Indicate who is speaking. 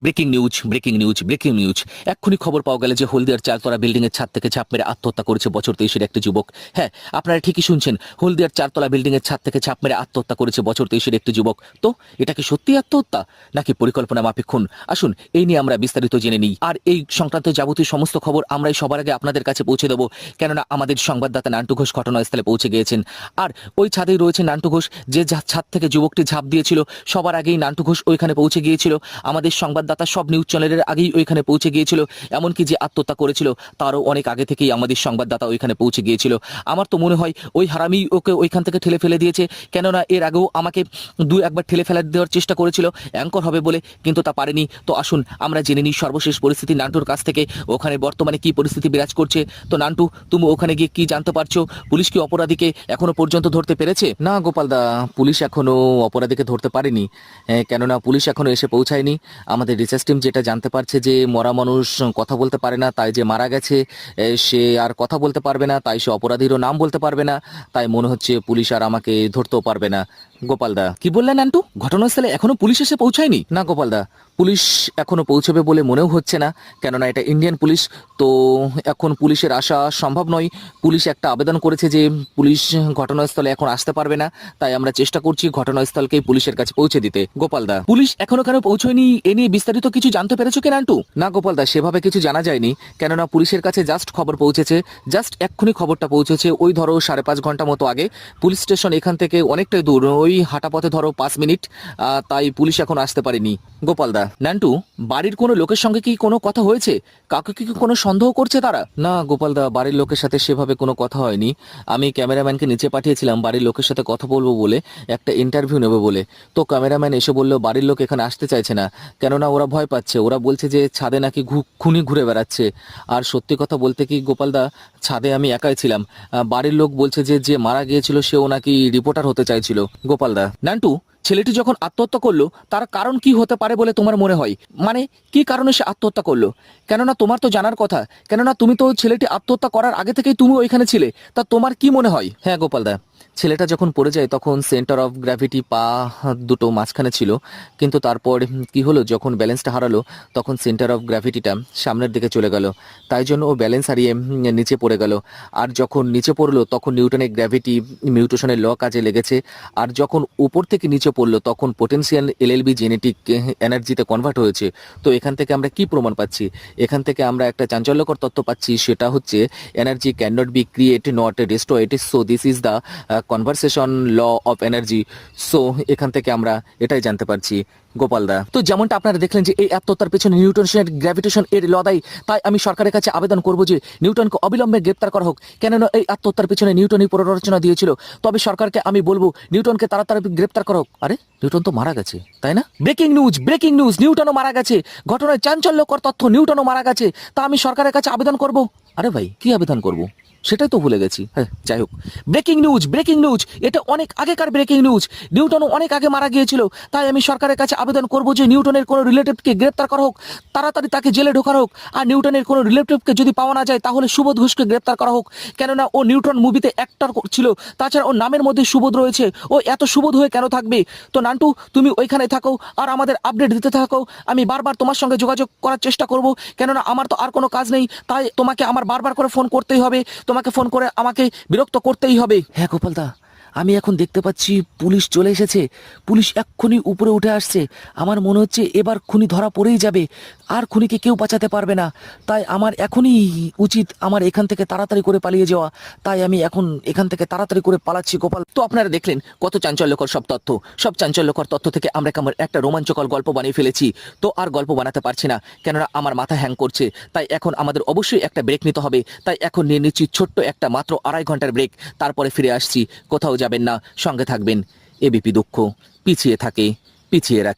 Speaker 1: Breaking news, breaking news, breaking news. এক্ষুনি খবর পাওয়া গেল যে হলদিয়ার চারতলা বিল্ডিং এর ছাদ থেকে ঝাঁপ মেরে আত্মহত্যা করেছে বছর 23-এর একটি যুবক। হ্যাঁ, আপনারা ঠিকই শুনছেন, হলদিয়ার চারতলা বিল্ডিং এর ছাদ থেকে ঝাঁপ মেরে আত্মহত্যা করেছে বছর 23-এর একটি যুবক। তো এটা কি সত্যি আত্মহত্যা নাকি পরিকল্পনা মাফিক খুন? আসুন এই নিয়ে আমরা বিস্তারিত জেনে নিই। আর এই সংক্রান্ত যাবতীয় সমস্ত খবর আমরাই সবার আগে আপনাদের কাছে পৌঁছে দেবো, কেননা আমাদের সংবাদদাতা নান্টু ঘোষ ঘটনাস্থলে পৌঁছে গিয়েছেন। আর ওই ছাদেই রয়েছে নান্টু ঘোষ, যে ছাদ থেকে যুবকটি ঝাঁপ দিয়েছিল সবার আগেই নান্টু ঘোষ ওইখানে পৌঁছে গিয়েছিল। আমাদের সংবাদদাতা সব নিউজ চ্যানেলের আগেই ওইখানে পৌঁছে গিয়েছিল। এমনকি যে আত্মহত্যা করেছিল তারও অনেক আগে থেকেই আমাদের সংবাদদাতা ওইখানে পৌঁছে গিয়েছিল। আমার তো মনে হয় ওই হারামি ওকে ওইখান থেকে ঠেলে ফেলে দিয়েছে, কেননা এর আগেও আমাকে একবার ঠেলে ফেলে দেওয়ার চেষ্টা করেছিল অ্যাঙ্কর হবে বলে, কিন্তু তা পারেনি। তো আসুন আমরা জেনে নিই সর্বশেষ পরিস্থিতি নান্টুর কাছ থেকে, ওখানে বর্তমানে কি পরিস্থিতি বিরাজ করছে। তো নান্টু, তুমি ওখানে গিয়ে কি জানতে পারছো? পুলিশ কি অপরাধীকে এখনো পর্যন্ত ধরতে পেরেছে? না গোপালদা, পুলিশ এখনো অপরাধীকে ধরতে পারেনি, কেননা পুলিশ এখনো এসে পৌঁছায়নি। আমাদের রিসার্চ টিম যেটা জানতে পারছে যে মরা মানুষ কথা বলতে পারে না, তাই যে মারা গেছে সে আর কথা বলতে পারবে না, তাই সে অপরাধীরও নাম বলতে পারবে না, তাই মনে হচ্ছে পুলিশ আর আমাকে ধরতেও পারবে না। গোপালদা, কি বললেন নান্টু? ঘটনাস্থলে এখনো পুলিশ এসে পৌঁছায়নি? না গোপালদা, পুলিশ এখনো পৌঁছবে বলে মনেও হচ্ছে না, কেননা এটা ইন্ডিয়ান পুলিশ। তো এখন পুলিশের আসা সম্ভব নয়। পুলিশ একটা আবেদন করেছে যে পুলিশ ঘটনাস্থলে এখন আসতে পারবে না, তাই আমরা চেষ্টা করছি ঘটনাস্থলকেই পুলিশের কাছে পৌঁছে দিতে। গোপালদা, পুলিশ এখনো কেন পৌঁছয়নি এ নিয়ে বিস্তারিত কিছু জানতে পেরেছো কি নান্টু? না গোপালদা, সেভাবে কিছু জানা যায়নি, কেননা পুলিশের কাছে জাস্ট খবর পৌঁছেছে, জাস্ট এক্ষুনি খবরটা পৌঁছেছে। ওই ধরো 5.5 ঘন্টা মতো আগে। পুলিশ স্টেশন এখান থেকে অনেকটাই দূর, ওই হাঁটা পথে ধরো 5 মিনিট, তাই পুলিশ এখন আসতে পারেনি। গোপালদা, নান্টু, বাড়ির কোনো লোকের সঙ্গে কি কোনো কথা হয়েছে? কাউকে কি কোনো সন্দেহ করছে তারা? না গোপালদা, বাড়ির লোকের সাথে সেভাবে কোনো কথা হয়নি। আমি ক্যামেরাম্যানকে নিচে পাঠিয়েছিলাম বাড়ির লোকের সাথে কথা বলবো বলে, একটা ইন্টারভিউ নেবো বলে। তো ক্যামেরাম্যান এসে বলল বাড়ির লোক এখানে আসতে চাইছে না, কেননা ওরা ভয় পাচ্ছে। ওরা বলছে যে ছাদে নাকি খুনি ঘুরে বেড়াচ্ছে। আর সত্যি কথা বলতে কি গোপালদা, ছাদে আমি একাই ছিলাম। বাড়ির লোক বলছে যে যে মারা গিয়েছিল সেও নাকি রিপোর্টার হতে চাইছিল। গোপালদা, নান্টু, ছেলেটি যখন আত্মহত্যা করলো তার কারণ কি হতে পারে বলে তোমার মনে হয়? মানে কি কারণে সে আত্মহত্যা করলো? কেননা তোমার তো জানার কথা, কেননা তুমি তো ছেলেটি আত্মহত্যা করার আগে থেকেই তুমি ওইখানে ছিলে। তা তোমার কি মনে হয়? হ্যাঁ গোপালদা, ছেলেটা যখন পড়ে যায় তখন সেন্টার অফ গ্র্যাভিটি পা দুটো মাঝখানে ছিল, কিন্তু তারপর কি হলো, যখন ব্যালেন্সটা হারালো তখন সেন্টার অফ গ্র্যাভিটিটা সামনের দিকে চলে গেল, তাই জন্য ও ব্যালেন্স হারিয়ে নিচে পড়ে গেল। আর যখন নিচে পড়লো তখন নিউটনের গ্র্যাভিটি মিউটেশনের ল কাজে লেগেছে। আর যখন উপর থেকে নিচে পড়লো তখন পোটেনশিয়াল এলএলবি জেনেটিক এনার্জিতে কনভার্ট হয়েছে। তো এখান থেকে আমরা কি প্রমাণ পাচ্ছি? এখান থেকে আমরা একটা চাঞ্চল্যকর তথ্য পাচ্ছি, সেটা হচ্ছে energy can not be create not destroyed, so this is the conversation law of energy. So এখান থেকে আমরা এটাই জানতে পারছি। গোপালদা, তো যেমনটা আপনারা দেখলেন যে এই আত্মহত্যার পেছনে নিউটনের গ্র্যাভিটেশন এর ল দায়ী, তাই আমি সরকারের কাছে আবেদন করব যে নিউটনকে অবিলম্বে গ্রেপ্তার করা হোক, কেননা এই আত্মহত্যার পেছনে নিউটনই প্ররোচনা দিয়েছিল। তবে সরকারকে আমি বলবো নিউটনকে তাড়াতাড়ি গ্রেপ্তার করা হোক। আরে নিউটন তো মারা গেছে, তাই না? ব্রেকিং নিউজ, ব্রেকিং নিউজ, নিউটনও মারা গেছে। ঘটনায় চাঞ্চল্যকর তথ্য, নিউটনও মারা গেছে। তা আমি সরকারের কাছে আবেদন করব। আরে ভাই, কি আবেদন করব সেটাই তো ভুলে গেছি। হ্যাঁ, যাই হোক, ব্রেকিং নিউজ, ব্রেকিং নিউজ, এটা অনেক আগেকার ব্রেকিং নিউজ। নিউটনও অনেক আগে মারা গিয়েছিল, তাই আমি সরকারের কাছে আবেদন করব যে নিউটনের কোনো রিলেটিভকে গ্রেপ্তার করা হোক, তাড়াতাড়ি তাকে জেলে ঢোকানো হোক। আর নিউটনের কোনো রিলেটিভকে যদি পাওয়া না যায় তাহলে সুবোধ ঘোষকে গ্রেপ্তার করা হোক, কেননা ও নিউটন মুভিতে অ্যাক্টর ছিল। তাছাড়া ওর নামের মধ্যে সুবোধ রয়েছে, ও এত সুবোধ হয়ে কেন থাকবে? তো নান্টু, তুমি ওইখানে থাকো আর আমাদের আপডেট দিতে থাকো। আমি বারবার তোমার সঙ্গে যোগাযোগ করার চেষ্টা করব, কেননা আমার তো আর কোনো কাজ নেই, তাই তোমাকে আমার বারবার করে ফোন করতেই হবে, তোমাকে ফোন করে আমাকে বিরক্ত করতেই হবে। হ্যাঁ গোপালদা, আমি এখন দেখতে পাচ্ছি পুলিশ চলে এসেছে, পুলিশ এক্ষুনি উপরে উঠে আসছে। আমার মনে হচ্ছে এবার খুনি ধরা পড়েই যাবে, আর খুনিকে কেউ বাঁচাতে পারবে না। তাই আমার এখনই উচিত আমার এখান থেকে তাড়াতাড়ি করে পালিয়ে যাওয়া। তাই আমি এখন এখান থেকে তাড়াতাড়ি করে পালাচ্ছি গোপাল। তো আপনারা দেখলেন কত চাঞ্চল্যকর সব তথ্য। সব চাঞ্চল্যকর তথ্য থেকে আমরা কেমন একটা রোমাঞ্চকর গল্প বানিয়ে ফেলেছি। তো আর গল্প বানাতে পারছি না, কেননা আমার মাথা হ্যাং করছে। তাই এখন আমাদের অবশ্যই একটা ব্রেক নিতে হবে। তাই এখন নিয়ে নিচ্ছি ছোট্ট একটা মাত্র 2.5 ঘন্টার ব্রেক, তারপরে ফিরে আসছি। কোথাও যাবেন না, সঙ্গে থাকবেন। এবিপি দুঃখ পিছিয়ে থাকে, পিছিয়ে রাখে।